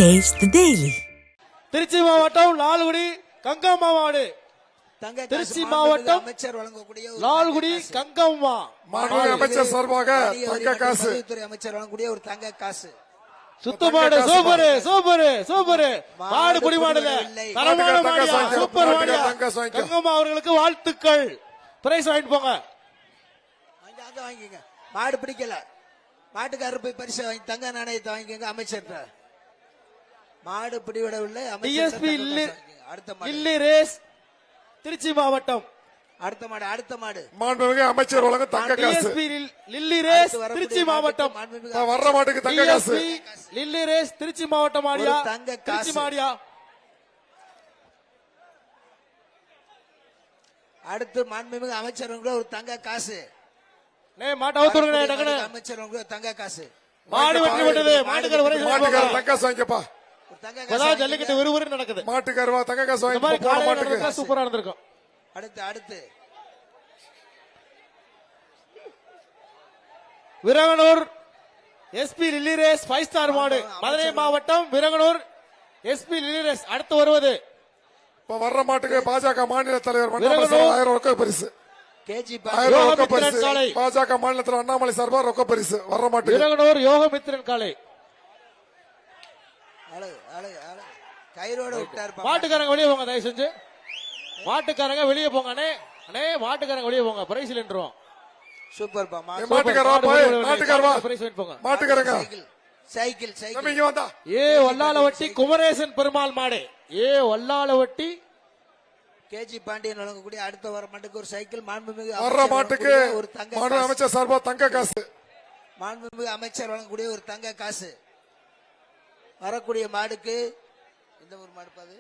Taste the Daily. Trichy மாவட்டம் லால்குடி கங்கம்மா மாடு. திருச்சி மாவட்டம் அமைச்சர் வழங்கக்கூடிய லால்குடி கங்கம்மா மாண்புமிகு அமைச்சர் சார்பாக தங்க காசு அமைச்சர் வழங்கக்கூடிய ஒரு தங்க காசு. சுத்தமாடு சூப்பர் சூப்பர் சூப்பர் மாடு புடி மாடுல தரமான மாடியா சூப்பர் மாடியா கங்கம்மா அவர்களுக்கு வாழ்த்துக்கள். பிரைஸ் வாங்கிட்டு போங்க. வாங்கிக்கங்க. மாடு பிடிக்கல மாட்டுக்காரர் போய் பரிசு வாங்கி தங்க நாணயத்தை வாங்கிக்கங்க. அமைச்சர் மாடு பிடிவிடவில்லை. அடுத்த லில்லி ரேஸ் திருச்சி மாவட்டம். அடுத்த மாடு மாண்புமிகு அமைச்சர் வழங்க தங்க காசு. லில்லி ரேஸ் திருச்சி மாவட்டம். வர்ற மாட்டுக்கு தங்க காசு. லில்லி ரேஸ் திருச்சி மாவட்டம் மாடியா தங்க திருச்சி மாடியா. அடுத்து மாண்புமிகு அமைச்சர் ஒரு தங்க காசு. மாட்டை அவுத்துருங்க டக்குனு. அமைச்சர் தங்க காசு. மாடு வெற்றி பெற்றது. மாட்டுக்கார தங்க காசு வாங்கிக்கப்பா. ஜல்லிக்கட்டு விறுவிறு நடக்குது. மாட்டுக்காரவா தங்க காசு வாங்கி மாட்டுக்கு சூப்பரா இருந்திருக்கும். அடுத்து Viraganoor SP Lilly race 5 star மாடு. மதுரை மாவட்டம் விரகனூர் எஸ்பி லில்லி ரேஸ். அடுத்து வருவது இப்ப வர்ற மாட்டுக்கு பாஜக மாநில தலைவர் 1000 ரொக்க பரிசு. கேஜி பாஜக மாநில தலைவர் அண்ணாமலை சார்பா ரொக்க பரிசு வர்ற மாட்டுக்கு. விரகனூர் யோகமித்திரன் காலை. கைரோட விட்டார். மாட்டுக்காரங்க வெளியே போங்க தயவு செஞ்சு. மாட்டுக்காரங்க வெளியே போங்க. அண்ணே மாட்டுக்காரங்க வெளியே போங்க. பிரைஸ் இல்லன்றோம். சூப்பர் பா. மாட்டுக்காரவா பிரைஸ் வாங்கி போங்க. மாட்டுக்காரங்க சைக்கிள் இங்க வந்தா. ஏ வல்லாலவட்டி குமரேசன் பெருமாள் மாடு. ஏ வல்லாலவட்டி கேஜி பாண்டியன் வழங்கக்கூடிய அடுத்த வர மாட்டுக்கு ஒரு சைக்கிள். மாண்புமிகு வர்ற மாட்டுக்கு ஒரு தங்க அமைச்சர் சார்பா தங்க காசு. மாண்புமிகு அமைச்சர் வழங்கக்கூடிய ஒரு தங்க காசு. வரக்கூடிய மாடுக்கு இந்த ஒரு மாடு பாது.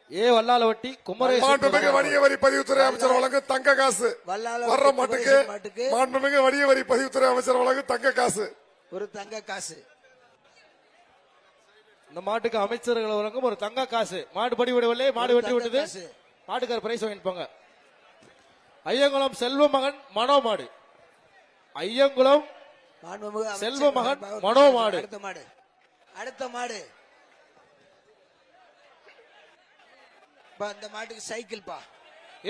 ஏ வல்லாலவட்டி குமரேசன் மாண்புமிகு வணிக வரி பதிவுத்துறை அமைச்சர் வழங்கும் தங்க காசு. வர்ற மாட்டுக்கு மாண்புமிகு வணிக வரி பதிவுத்துறை அமைச்சர் வழங்கும் தங்க காசு. ஒரு தங்க காசு. இந்த மாட்டுக்கு அமைச்சர்கள் வழங்கும் ஒரு தங்க காசு. மாடு படி விடவில்லை. மாடு வெட்டி விட்டது. மாட்டுக்கார பிரைஸ் வாங்கிட்டு போங்க. ஐயங்குளம் செல்வ மகன் மனோ மாடு. ஐயங்குளம் செல்வ மகன் மனோ மாடு. அடுத்த மாடு இந்த மாட்டுக்கு சைக்கிள் பா.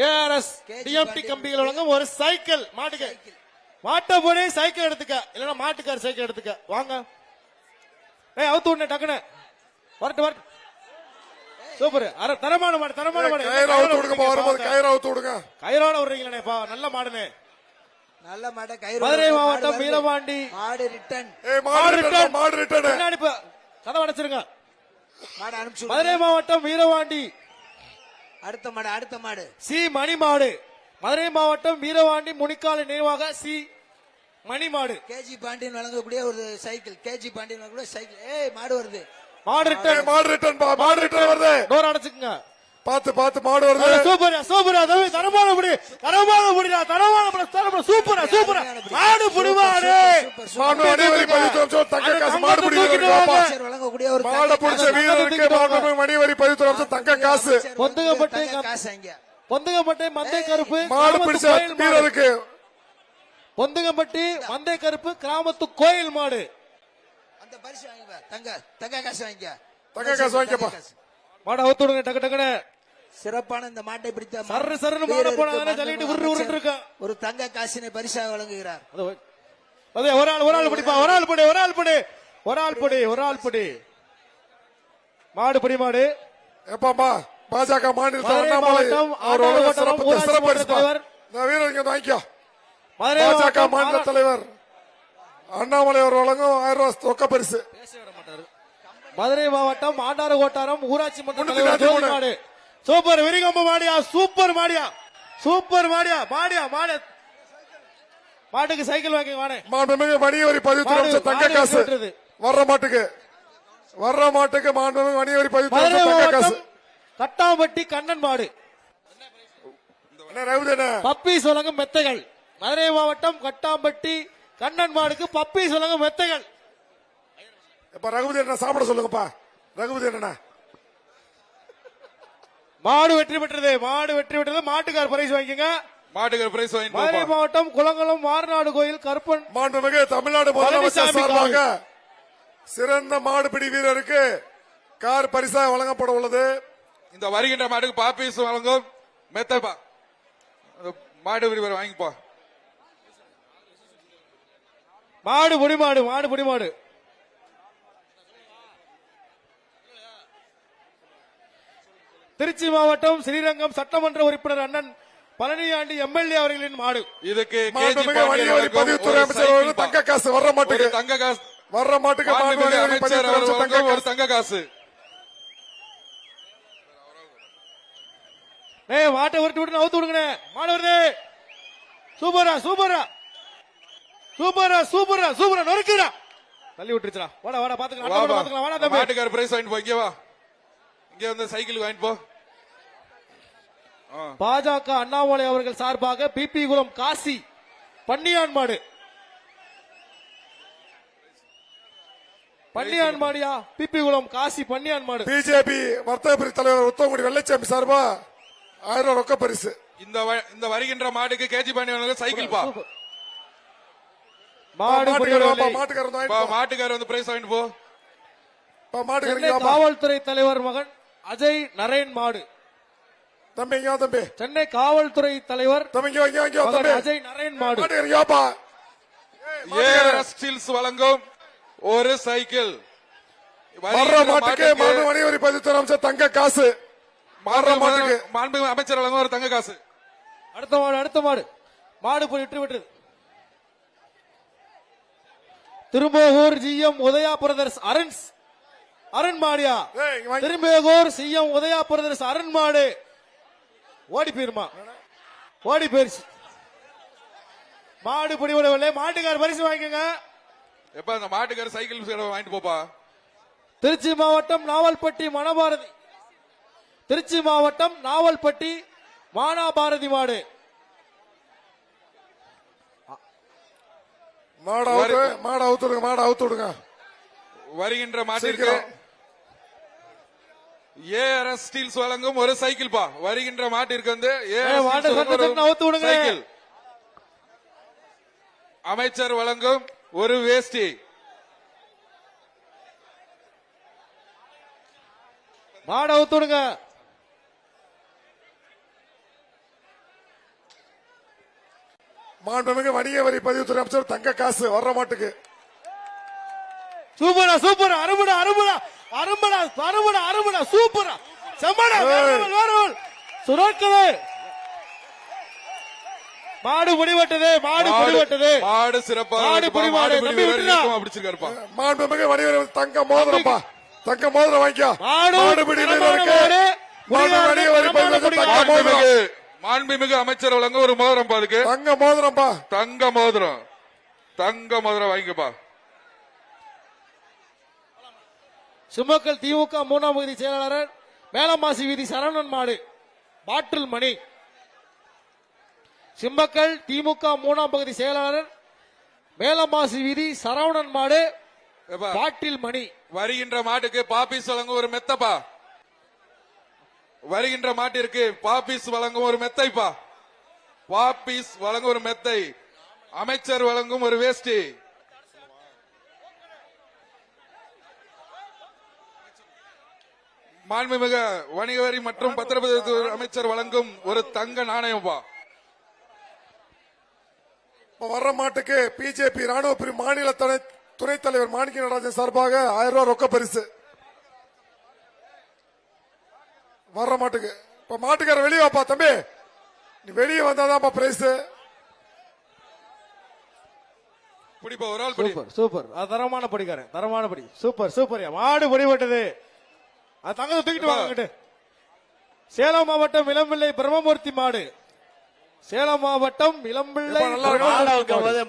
ஏஆர்எஸ் டிஎம்டி கம்பிகள் வழங்கும் ஒரு சைக்கிள் மாட்டுக்கு. மாட்டை போய் சைக்கிள் எடுத்துக்க, இல்லன்னா மாட்டுக்கார சைக்கிள் எடுத்துக்க. வாங்க அவுத்து விட டக்குனு. வரட்டு சூப்பர். தரமான மாடு தரமான மாடு. கயிறோட விடுறீங்களேப்பா. நல்ல மாடுனே. நல்ல மாடு. மதுரை மாவட்டம் வீரபாண்டி மாடு ரிட்டர்ன். கதவை அடைச்சிருங்க. மதுரை மாவட்டம் வீரபாண்டி. அடுத்த மாடு சி மணி மாடு. மதுரை மாவட்டம் வீரவாண்டி முனிக்கால நினைவாக சி மணி மாடு. கேஜி பாண்டியன் வழங்கக்கூடிய ஒரு சைக்கிள். கேஜி பாண்டியன் வழங்கக்கூடிய சைக்கிள். மாடு வருது. மாடு ரிட்டர்ன் வருது. டோர் அடைச்சுக்குங்க. பாத்து மாடு வருது. Super super. தரமான முடி தரமான முடிடா. தரமான சூப்பர் சூப்பர். மாடு புடி மாடு. தங்க காசு. மாடு வழங்கக்கூடிய ஒரு மாடு பிடிச்ச வீரருக்கு மணி வரி பதிவுத்துறை தங்க காசு. பொந்துகப்பட்டி மந்தை கருப்பு மாடு பிடிச்ச வீரருக்கு. பொந்துகப்பட்டி மந்தை கருப்பு கிராமத்து கோயில் மாடு. அந்த பரிசு வாங்கிப்பா. தங்க காசு வாங்கிக்க. தங்க காசு வாங்கிக்கப்பா. மாடை அவுத்து விடுங்க டக்கு டக்குனு. சிறப்பான இந்த மாட்டை பிடித்த சர்ரு மாட போனாங்க. ஜல்லிட்டு உருண்டு இருக்கு. ஒரு தங்க காசினை பரிசாக வழங்குகிறார். ஒரு ஆள் பிடிப்பா. ஒரு ஆள் படி. மாடு படி மாடு. எப்பா பாஜக மாநில பாஜக மாநில தலைவர் அண்ணாமலை அவர் வழங்கும் 1000 ரூபாய் ரொக்க பரிசு. மதுரை மாவட்டம் ஆண்டாறு கோட்டாரம் ஊராட்சி மன்ற தலைவர் மாடு. சூப்பர் விரிகம்பு மாடியா. சூப்பர் மாடியா. மாட்டுக்கு சைக்கிள் வாங்கி வானே. மாண்புமிகு வணிக வரி பதிவுத்துறை தங்க காசு. வர்ற மாட்டுக்கு மாண்புமிகு வணிக வரி பதிவுத்துறை தங்க காசு. கட்டாம்பட்டி கண்ணன் மாடு. பப்பீஸ் வழங்கும் மெத்தைகள். மதுரை மாவட்டம் கட்டாம்பட்டி கண்ணன் மாடுக்கு பப்பீஸ் வழங்கும் மெத்தைகள். இப்ப ரகுபதி என்ன சாப்பிட சொல்லுங்கப்பா. ரகுபதி என்ன மாடு வெற்றி பெற்றது. மாட்டுக்கார் பிரைஸ் வாங்கிக்கங்க. மாட்டுக்கார் பிரைஸ் வாங்கி. மதுரை மாவட்டம் குளங்குளம் மாரநாடு கோயில் கருப்பன் மாண்புமிகு தமிழ்நாடு முதலமைச்சர் சார்பாக சிறந்த மாடுபிடி வீரருக்கு கார் பரிசாக வழங்கப்பட உள்ளது. இந்த வருகின்ற மாடுக்கு பாப்பீஸ் வழங்கும் மெத்தப்பா மாடு விரிவர் வாங்கிப்பா. மாடு புடி மாடு, மாடு புடி மாடு. திருச்சி மாவட்டம் ஸ்ரீரங்கம் சட்டமன்ற உறுப்பினர் அண்ணன் பழனியாண்டி எம்எல்ஏ அவர்களின் மாடு. இதுக்கு மாண்புமிகு வணிக வரி பதிவுத்துறை அமைச்சர் அவர்கள் தங்க காசு வர்ற மாட்டுக்கு தங்க காசு வர்ற மாட்டுக்கு மாண்புமிகு வணிக வரி அமைச்சர் பதிவுத்துறை அமைச்சர் தங்க அவர்கள் ஒரு காசு. தங்க காசு. ஏய் மாட்டை விட்டு விட்டு அவுத்து விடுங்கண்ணே. மாடு வருது. சூப்பரா சூப்பரா சூப்பரா சூப்பரா சூப்பரா நொறுக்குடா. தள்ளி விட்டுருச்சுடா. வாடா வாடா பாத்துக்கலாம். வா, வா. பாத்துக்கலாம். வாடா தம்பி. மாட்டுக்கார பிரைஸ் வாங்கிட்டு போ. இங்க வா. இங்க வந்து சைக்கிள் வாங்கிட்டு போ. பாஜக அண்ணாமலை அவர்கள் சார்பாக பிபி குளம் காசி பன்னியான் மாடு. பன்னியான் மாடியா? பிபி குளம் காசி பன்னியான் மாடு. பிஜேபி வர்த்தக பிரிவு தலைவர் உத்தமகுடி வெள்ளச்சாமி சார்பா 1000 ரூபாய் ரொக்க பரிசு. இந்த வருகின்ற மாடுக்கு கேஜி பண்ணி சைக்கிள் பா. மாடு மாட்டுக்கார வந்து பிரைஸ் வாங்கிட்டு போ. மாட்டுக்காரங்க காவல்துறை தலைவர் மகன் அஜய் நரேன் மாடு. தம்பி இங்க தம்பி. சென்னை காவல்துறை தலைவர் தம்பி இங்க தம்பி. அஜய் நரேன் மாடு. மாட்டுக்காரங்கப்பா. ஏஆர்எஸ் ஸ்டீல்ஸ் வழங்கும் ஒரு சைக்கிள். வர்ற மாட்டுக்கு மாண்புமிகு வணிக வரி பதிவுத்துறை அமைச்சர் தங்க காசு. வர்ற மாட்டுக்கு மாண்புமிகு அமைச்சர் வழங்கும் ஒரு தங்க காசு. அடுத்த மாடு அடுத்த மாடு. மாடு போய் விட்டு விட்டுருது. திரும்போகூர் ஜிஎம் உதயா பிரதர்ஸ் அருண் மாடியா? திரும்போகூர் சிஎம் உதயா பிரதர்ஸ் அருண் மாடு. ஓடி போயிருமா? ஓடி போயிருச்சு. மாடு பிடிவிடவில்லை. மாட்டுக்கார பரிசு வாங்கிக்கோங்க. எப்ப அந்த மாட்டுக்கார சைக்கிள் வாங்கிட்டு போப்பா. திருச்சி மாவட்டம் நாவல்பட்டி மணபாரதி. திருச்சி மாவட்டம் நாவல்பட்டி மானாபாரதி மாடு. மாடு அவுத்து விடுங்க. வருகின்ற மாட்டிற்கு ஏஆர்எஸ் ஸ்டீல்ஸ் வழங்கும் ஒரு சைக்கிள் பா. வருகின்ற மாட்டிற்கு வந்து சைக்கிள். அமைச்சர் வழங்கும் ஒரு வேஷ்டி. மாடு அவுத்து விடுங்க. மாண்புமிகு வணிக வரி பதிவுத்துறை அமைச்சர் தங்க காசு வர்ற மாட்டுக்கு. சூப்பரா சூப்பரா அருமடா அருமடா அருமடா அருமடா அருமடா சூப்பரா செம்மடா வேறவள் சுரோக்கவே. மாடு முடிவட்டது. மாடு முடிவட்டது. மாடு சிறப்பாக மாடு பிடிவாடு தம்பி விட்டுடா. பிடிச்சிருக்காருப்பா. மாண்புமிகு வணிக வரி தங்க மோதிரம்ப்பா. தங்க மோதிரம் வாங்கிக்கோ. மாடு பிடி வீரருக்கு மாண்புமிகு வணிக வரி பதிவுத்துறை தங்க மோதிரம். மாண்புமிகு அமைச்சர் வழங்க ஒரு மோதிரம் பா. அதுக்கு தங்க மோதிரம்ப்பா. தங்க மோதிரம். தங்க மோதிரம் வாங்கிக்கப்பா. சுமக்கல் திமுக 3ஆம் பகுதி செயலாளர் மேலமாசி வீதி சரவணன் மாடு பாட்டில் மணி. சிம்மக்கல் திமுக 3ஆம் பகுதி செயலாளர் மேலமாசி வீதி சரவணன் மாடு பாட்டில் மணி. வருகின்ற மாட்டுக்கு பாப்பீஸ் வழங்கும் ஒரு மெத்தப்பா. வருகின்ற மாட்டிற்கு பாப்பீஸ் வழங்கும் ஒரு மெத்தைப்பா. பாப்பீஸ் வழங்கும் ஒரு மெத்தை. அமைச்சர் வழங்கும் ஒரு வேஷ்டி. மாண்புமிகு வணிக வரி மற்றும் பத்திரப்பதிவு அமைச்சர் வழங்கும் ஒரு தங்க நாணயம்பா. வர்ற மாட்டுக்கு பிஜேபி ராணுவ பிரிவு மாநில துணைத் தலைவர் மாணிக்க நடராஜன் சார்பாக 1000 ரூபாய் ரொக்க பரிசு. வர்ற மாட்டுக்கு. இப்ப மாட்டுக்கார வெளியே வாப்பா தம்பி. நீ வெளியே வந்தாதான்ப்பா பிரைஸ். பிடிப்பா ஒரு ஆள். Super super. தரமான படிக்காரன். தரமான படி. Super super. மாடு பிடிபட்டது. தங்கத்தை தூக்கிட்டு வாங்கிட்டு. சேலம் மாவட்டம் இளம்பிள்ளை பிரம்மமூர்த்தி மாடு. சேலம் மாவட்டம் இளம்பிள்ளை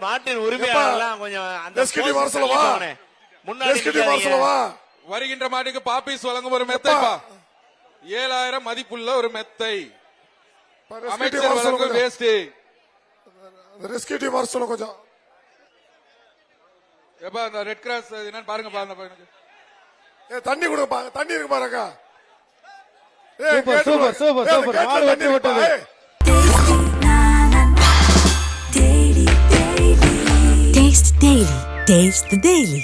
மாட்டின் உரிமையாளர்லாம் கொஞ்சம் வருகின்ற மாட்டுக்கு பாப்பீஸ் வழங்கும் ஒரு மெத்தைப்பா. 7000 மதிப்புள்ள ஒரு மெத்தை. அமைச்சர் வழங்கும் வேஷ்டி. ரெஸ்கியூ டீம் வர சொல்ல கொஞ்சம். எப்ப அந்த ரெட் கிராஸ் என்னன்னு பாருங்க. தண்ணி கொடுப்பா. தண்ணி இருக்கு பாருங்க. Super super super super. மாடு வெட்டி விட்டது. Taste the Daily.